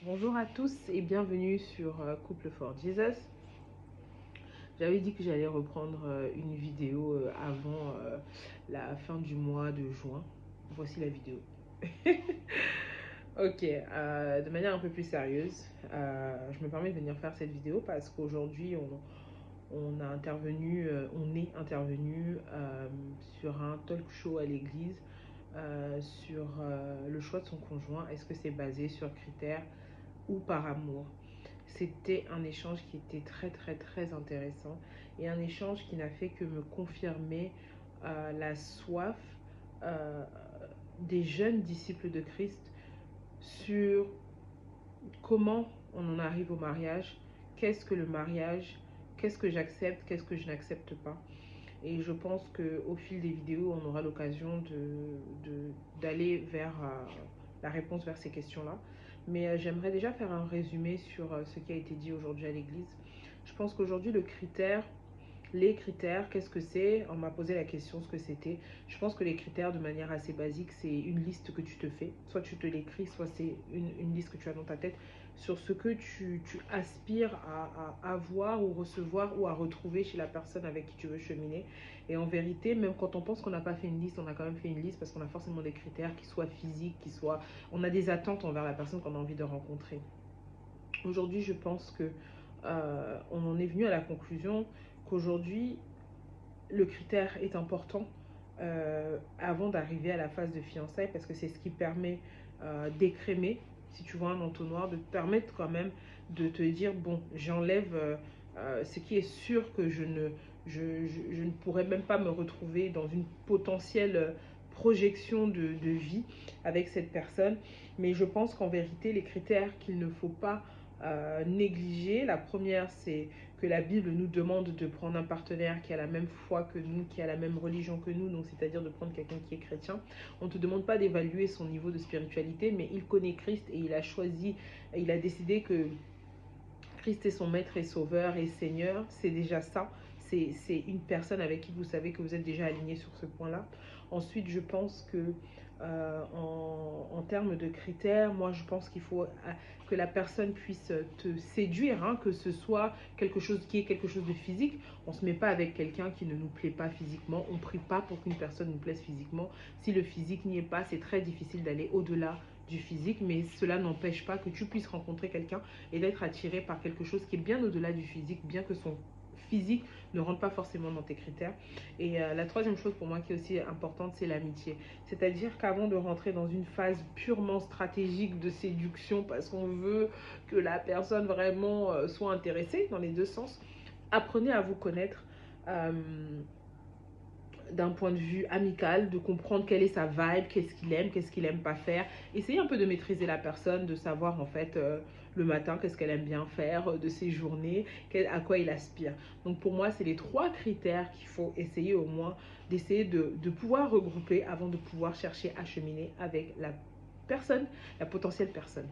Bonjour à tous et bienvenue sur Couple for Jesus. J'avais dit que j'allais reprendre une vidéo avant la fin du mois de juin. Voici la vidéo. Ok, de manière un peu plus sérieuse, je me permets de venir faire cette vidéo parce qu'aujourd'hui on est intervenu sur un talk show à l'église sur le choix de son conjoint. Est-ce que c'est basé sur critères ou par amour? C'était un échange qui était très intéressant et un échange qui n'a fait que me confirmer la soif euh, des jeunes disciples de Christ sur comment on en arrive au mariage, qu'est-ce que le mariage, qu'est-ce que j'accepte, qu'est-ce que je n'accepte pas. Et je pense qu'au fil des vidéos, on aura l'occasion d'aller vers la réponse vers ces questions-là. Mais j'aimerais déjà faire un résumé sur ce qui a été dit aujourd'hui à l'église. Je pense qu'aujourd'hui, les critères, qu'est-ce que c'est? On m'a posé la question ce que c'était. Je pense que les critères, de manière assez basique, c'est une liste que tu te fais. Soit tu te l'écris, soit c'est une liste que tu as dans ta tête sur ce que tu aspires à avoir ou recevoir ou à retrouver chez la personne avec qui tu veux cheminer. Et en vérité, même quand on pense qu'on n'a pas fait une liste, on a quand même fait une liste parce qu'on a forcément des critères qui soient physiques, on a des attentes envers la personne qu'on a envie de rencontrer. Aujourd'hui, je pense que on en est venu à la conclusion qu'aujourd'hui, le critère est important avant d'arriver à la phase de fiançailles parce que c'est ce qui permet d'écrémer, si tu vois un entonnoir, de te permettre quand même de te dire, bon, j'enlève ce qui est sûr que je ne pourrais même pas me retrouver dans une potentielle projection de vie avec cette personne. Mais je pense qu'en vérité, les critères qu'il ne faut pas négliger, la première, c'est que la Bible nous demande de prendre un partenaire qui a la même foi que nous, qui a la même religion que nous, donc c'est-à-dire de prendre quelqu'un qui est chrétien. On ne te demande pas d'évaluer son niveau de spiritualité, mais il connaît Christ et il a choisi, il a décidé que Christ est son maître et sauveur et Seigneur. C'est déjà ça. C'est une personne avec qui vous savez que vous êtes déjà aligné sur ce point-là. Ensuite, je pense que en termes de critères, moi je pense qu'il faut que la personne puisse te séduire, hein, que ce soit quelque chose qui est quelque chose de physique. On ne se met pas avec quelqu'un qui ne nous plaît pas physiquement. On ne prie pas pour qu'une personne nous plaise physiquement. Si le physique n'y est pas, c'est très difficile d'aller au-delà du physique, mais cela n'empêche pas que tu puisses rencontrer quelqu'un et d'être attiré par quelque chose qui est bien au-delà du physique, bien que son physique ne rentre pas forcément dans tes critères. Et la troisième chose pour moi qui est aussi importante, c'est l'amitié. C'est-à-dire qu'avant de rentrer dans une phase purement stratégique de séduction, parce qu'on veut que la personne vraiment soit intéressée dans les deux sens, apprenez à vous connaître d'un point de vue amical, de comprendre quelle est sa vibe, qu'est-ce qu'il aime pas faire. Essayez un peu de maîtriser la personne, de savoir en fait le matin qu'est-ce qu'elle aime bien faire de ses journées, à quoi il aspire. Donc pour moi, c'est les trois critères qu'il faut essayer au moins d'essayer de pouvoir regrouper avant de pouvoir chercher à cheminer avec la personne, la potentielle personne.